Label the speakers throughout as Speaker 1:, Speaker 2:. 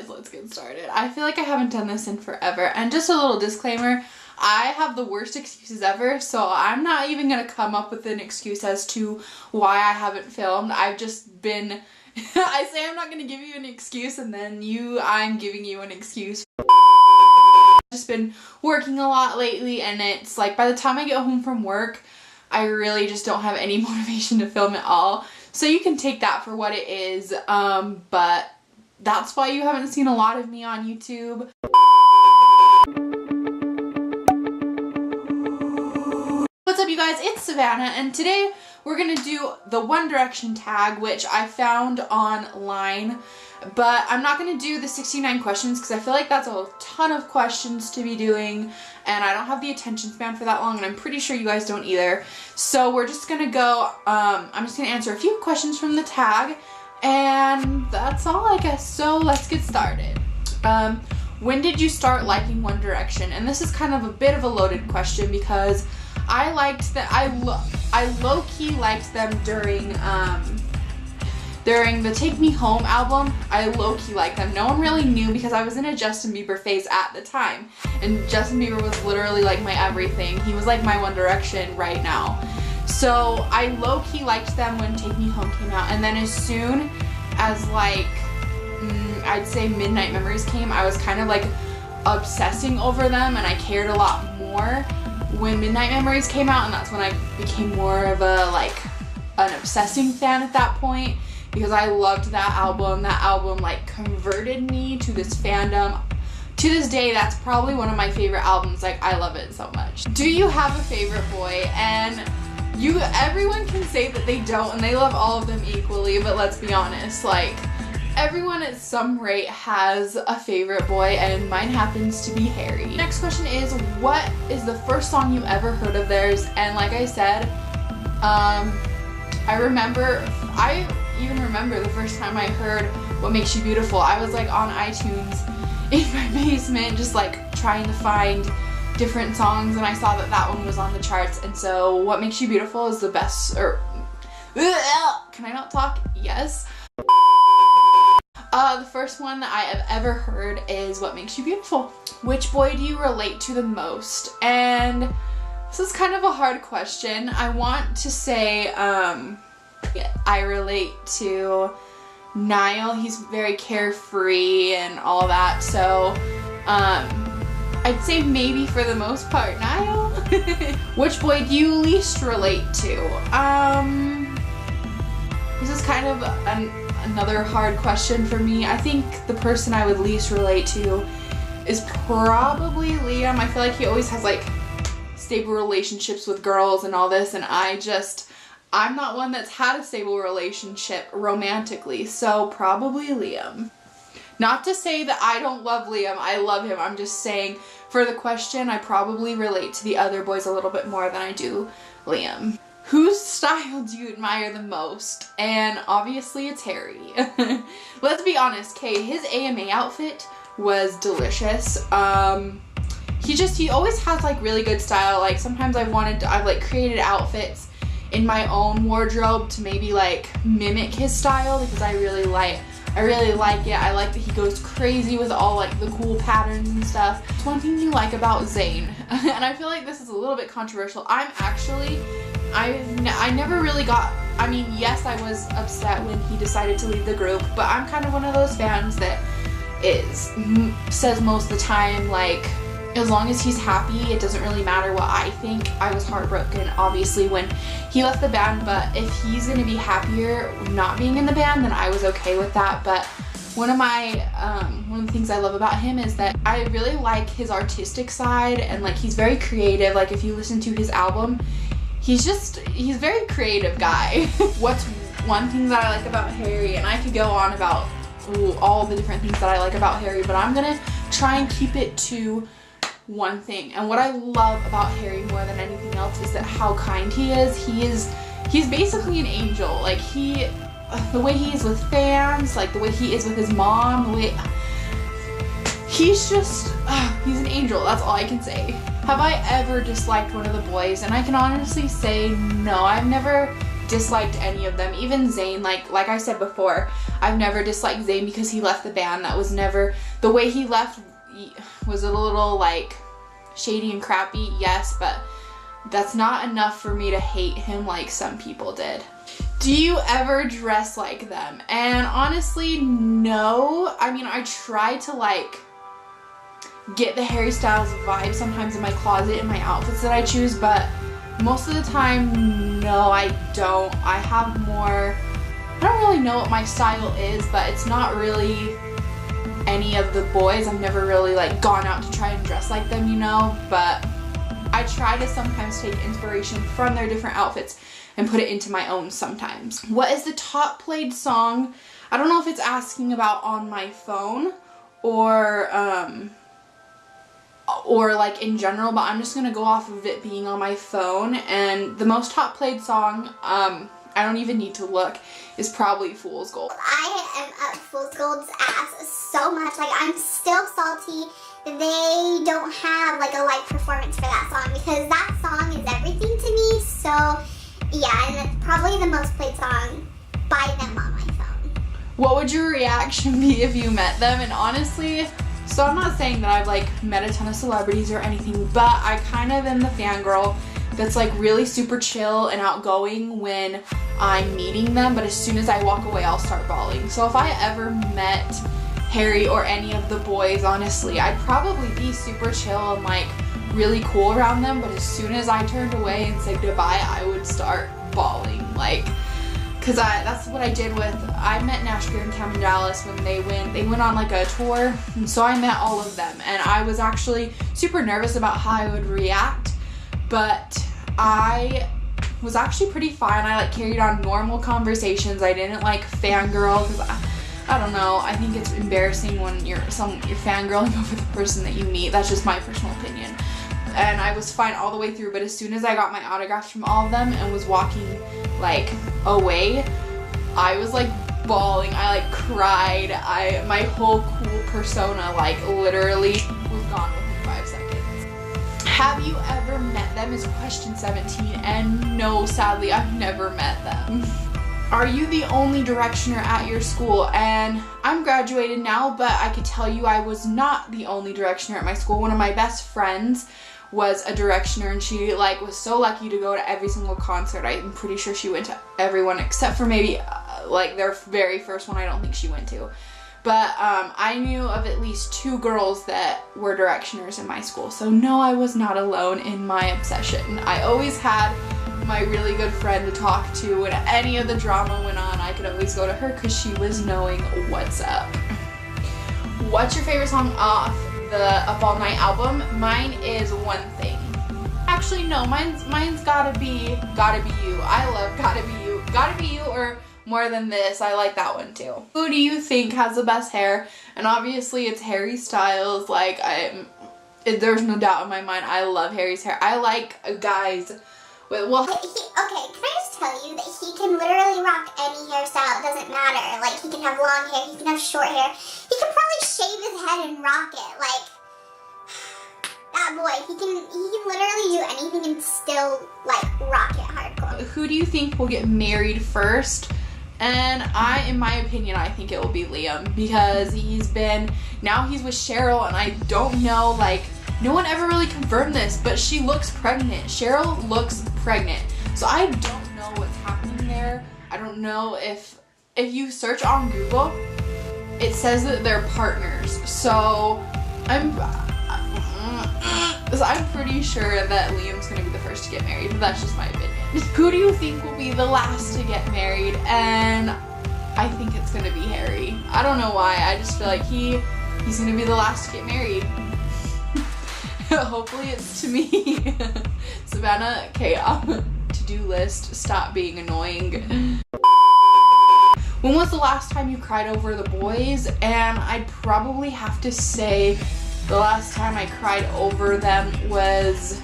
Speaker 1: guys, let's get started. I feel like I haven't done this in forever. And just a little disclaimer, I have the worst excuses ever, so I'm not even gonna come up with an excuse as to why I haven't filmed. I've just been, I say I'm not gonna give you an excuse and then I'm giving you an excuse. I've just been working a lot lately, and it's like by the time I get home from work, I really just don't have any motivation to film at all. So you can take that for what it is, but that's why you haven't seen a lot of me on YouTube. What's up, you guys? It's Savannah, and today we're gonna do the One Direction tag, which I found online, but I'm not gonna do the 69 questions because I feel like that's a ton of questions to be doing, and I don't have the attention span for that long, and I'm pretty sure you guys don't either. So we're just gonna go, I'm just gonna answer a few questions from the tag, and that's all, I guess. So let's get started. When did you start liking One Direction? And this is kind of a bit of a loaded question because I liked that I low-key liked them during the Take Me Home album. I low-key liked them. No one really knew because I was in a Justin Bieber phase at the time, and Justin Bieber was literally like my everything. He was like my One Direction right now. So I low-key liked them when Take Me Home came out, and then as soon as like I'd say Midnight Memories came, I was kind of like obsessing over them, and I cared a lot more when Midnight Memories came out, and that's when I became more of an obsessing fan at that point because I loved that album. That album like converted me to this fandom. To this day, that's probably one of my favorite albums. Like, I love it so much. Do you have a favorite boy? And everyone can say that they don't, and they love all of them equally, but let's be honest, like, everyone at some rate has a favorite boy, and mine happens to be Harry. Next question is, what is the first song you ever heard of theirs? And like I said, I even remember the first time I heard What Makes You Beautiful. I was like on iTunes in my basement just like trying to find different songs, and I saw that one was on the charts, and so What Makes You Beautiful is the best, or can I not talk? Yes. The first one that I have ever heard is What Makes You Beautiful. Which boy do you relate to the most? And this is kind of a hard question. I want to say I relate to Niall. He's very carefree and all that, so I'd say maybe for the most part Niall. Which boy do you least relate to? This is kind of another hard question for me. I think the person I would least relate to is probably Liam. I feel like he always has like stable relationships with girls and all this, and I'm not one that's had a stable relationship romantically, so probably Liam. Not to say that I don't love Liam, I love him. I'm just saying for the question, I probably relate to the other boys a little bit more than I do Liam. Whose style do you admire the most? And obviously it's Harry. Let's be honest, his AMA outfit was delicious. He always has like really good style. Like sometimes I've like created outfits in my own wardrobe to maybe like mimic his style because I really like it. I like that he goes crazy with all like the cool patterns and stuff. It's one thing you like about Zayn, and I feel like this is a little bit controversial. I never really got, I mean, yes, I was upset when he decided to leave the group, but I'm kind of one of those fans that says most of the time, like, as long as he's happy, it doesn't really matter what I think. I was heartbroken, obviously, when he left the band, but if he's gonna be happier not being in the band, then I was okay with that. But one of the things I love about him is that I really like his artistic side, and like he's very creative. Like if you listen to his album, he's a very creative guy. What's one thing that I like about Harry? And I could go on about all the different things that I like about Harry, but I'm gonna try and keep it to one thing. And what I love about Harry more than anything else is that how kind he is. He's basically an angel. Like the way he is with fans, like the way he is with his mom, he's an angel. That's all I can say. Have I ever disliked one of the boys? And I can honestly say no. I've never disliked any of them. Even Zayn, like I said before, I've never disliked Zayn because he left the band. That was never, the way he left was a little like shady and crappy, yes, but that's not enough for me to hate him like some people did. Do you ever dress like them? And honestly, no. I mean, I try to like get the Harry Styles vibe sometimes in my closet in my outfits that I choose, but most of the time, no, I don't. I have more, I don't really know what my style is, but it's not really any of the boys. I've never really like gone out to try and dress like them, you know, but I try to sometimes take inspiration from their different outfits and put it into my own sometimes. What is the top played song? I don't know if it's asking about on my phone or like in general, but I'm just gonna go off of it being on my phone. And the most top played song, I don't even need to look, is probably Fool's Gold.
Speaker 2: I am up Fool's Gold's ass so much. Like, I'm still salty that they don't have like a live performance for that song, because that song is everything to me. So yeah, and it's probably the most played song by them on my phone.
Speaker 1: What would your reaction be if you met them? And honestly, so I'm not saying that I've like met a ton of celebrities or anything, but I kind of am the fangirl that's like really super chill and outgoing when I'm meeting them, but as soon as I walk away, I'll start bawling. So if I ever met Harry or any of the boys, honestly, I'd probably be super chill and like really cool around them, but as soon as I turned away and said goodbye, I would start bawling, like, because that's what I did with, I met Nash, Greer, and Cam in Dallas when they went on like a tour, and so I met all of them, and I was actually super nervous about how I would react, but I was actually pretty fine. I like carried on normal conversations. I didn't like fangirl, because I don't know, I think it's embarrassing when you're fangirling over the person that you meet. That's just my personal opinion. And I was fine all the way through, but as soon as I got my autographs from all of them and was walking like away, I was like bawling. I like cried. My whole cool persona like literally was gone within 5 seconds. Have you ever met them is question 17, and no, sadly, I've never met them. Are you the only Directioner at your school? And I'm graduated now, but I could tell you I was not the only Directioner at my school. One of my best friends was a Directioner, and she like was so lucky to go to every single concert. I'm pretty sure she went to everyone except for maybe like their very first one. I don't think she went to, but I knew of at least 2 girls that were Directioners in my school, so no, I was not alone in my obsession. I always had my really good friend to talk to when any of the drama went on. I could always go to her because she was knowing what's up. What's your favorite song off the Up All Night album? Mine is One Thing. Actually, no, mine's Gotta Be You. I love Gotta Be You. Gotta Be You, or More Than This, I like that one too. Who do you think has the best hair? And obviously it's Harry Styles. Like, there's no doubt in my mind, I love Harry's hair. I like guys with, well,
Speaker 2: okay, can I just tell you that he can literally rock any hairstyle, it doesn't matter. Like, he can have long hair, he can have short hair, he can probably shave his head and rock it. Like, that boy, he can literally do anything and still like rock it hardcore.
Speaker 1: Who do you think will get married first? And in my opinion, I think it will be Liam, because he's with Cheryl, and I don't know, like, no one ever really confirmed this, but she looks pregnant. Cheryl looks pregnant. So I don't know what's happening there. I don't know if you search on Google, it says that they're partners. So I'm pretty sure that Liam's gonna be the first to get married, but that's just my opinion. Who do you think will be the last to get married? And I think it's gonna be Harry. I don't know why, I just feel like he's gonna be the last to get married. Hopefully it's to me. Savannah, okay, to-do list, stop being annoying. When was the last time you cried over the boys? And I'd probably have to say the last time I cried over them was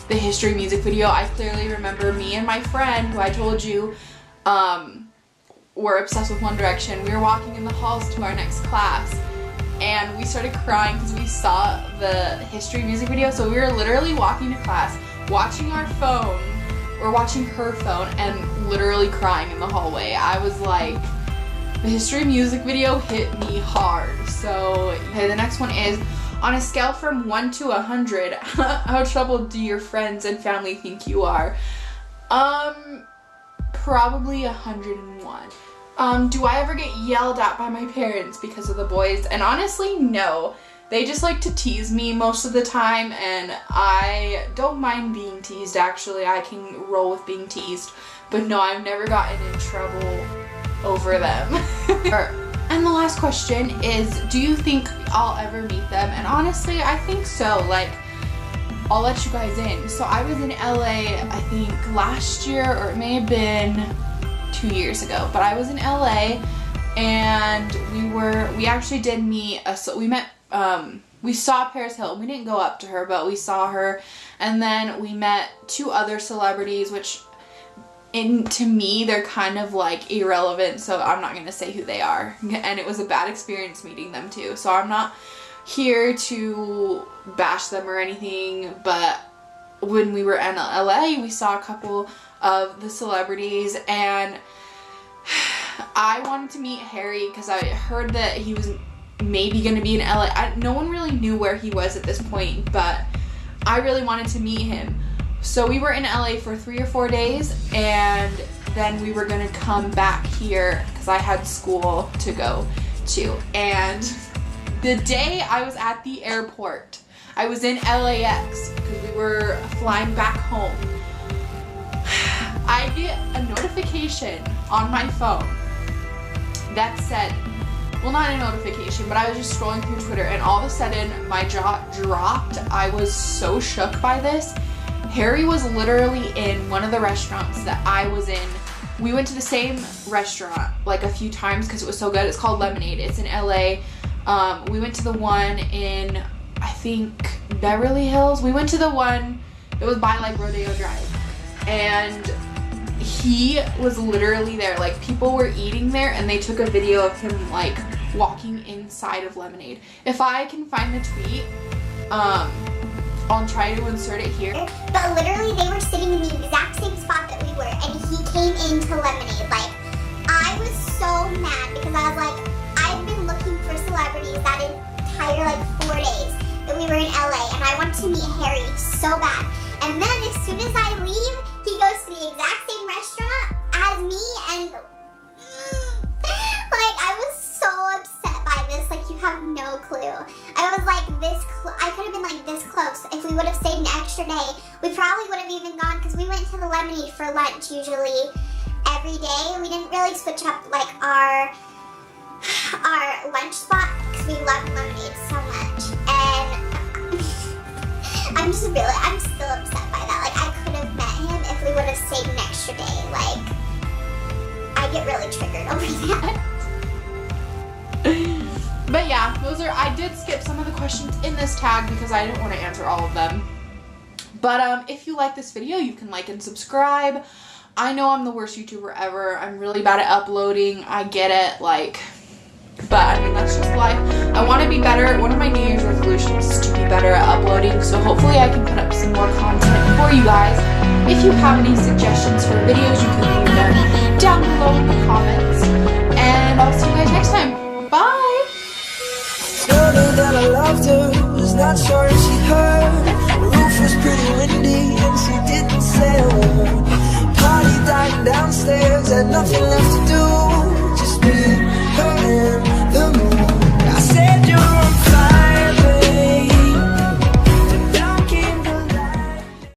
Speaker 1: the History music video. I clearly remember me and my friend, who I told you were obsessed with One Direction. We were walking in the halls to our next class, and we started crying because we saw the History music video. So we were literally walking to class, watching our phone, or watching her phone, and literally crying in the hallway. I was like, the History music video hit me hard. So, okay, the next one is, on a scale from 1 to 100, how troubled do your friends and family think you are? Probably 101. Do I ever get yelled at by my parents because of the boys? And honestly, no. They just like to tease me most of the time, and I don't mind being teased, actually. I can roll with being teased. But no, I've never gotten in trouble over them. And the last question is, do you think I'll ever meet them? And honestly, I think so. Like, I'll let you guys in. So I was in LA, I think last year, or it may have been 2 years ago, but I was in LA, and we actually did meet, we saw Paris Hilton. We didn't go up to her, but we saw her, and then we met 2 other celebrities, which to me, they're kind of like irrelevant, so I'm not gonna say who they are. And it was a bad experience meeting them too, so I'm not here to bash them or anything. But when we were in LA, we saw a couple of the celebrities, and I wanted to meet Harry because I heard that he was maybe gonna be in LA. No one really knew where he was at this point, but I really wanted to meet him. So we were in LA for 3 or 4 days, and then we were gonna come back here because I had school to go to. And the day I was at the airport, I was in LAX because we were flying back home. I get a notification on my phone that said, well, not a notification, but I was just scrolling through Twitter, and all of a sudden my jaw dropped. I was so shook by this. Harry was literally in one of the restaurants that I was in. We went to the same restaurant like a few times because it was so good. It's called Lemonade. It's in LA. We went to the one in, I think, Beverly Hills. We went to the one that was by like Rodeo Drive. And he was literally there. Like, people were eating there, and they took a video of him like walking inside of Lemonade. If I can find the tweet, I'll try to insert it here.
Speaker 2: But literally, they were sitting in the exact same spot that we were, and he came into Lemonade. Like, I was so mad because I was like, I've been looking for celebrities that entire like 4 days that we were in LA, and I wanted to meet Harry so bad. And then as soon as I leave, he goes to the exact same restaurant as me, and like, I was so upset by this. Like, you have no clue. I was like this I could have been like this close. If we would have stayed an extra day, we probably would have even gone, because we went to the Lemonade for lunch usually every day. We didn't really switch up like our lunch spot because we love Lemonade so much. And I'm still upset by that. Like, I could have met him if we would have stayed an extra day. Like, I get really triggered over that.
Speaker 1: But yeah, I did skip some of the questions in this tag because I didn't want to answer all of them. But if you like this video, you can like and subscribe. I know I'm the worst YouTuber ever. I'm really bad at uploading. I get it, like, but I mean, that's just life. I want to be better. One of my New Year's resolutions is to be better at uploading, so hopefully I can put up some more content for you guys. If you have any suggestions for videos, you can leave them down below in the comments. And I'll see you guys next time. Bye!
Speaker 3: Told her that I loved her, was not sure if she heard. The roof was pretty windy and she didn't say a word. Party dying downstairs, had nothing left to do, just me, her and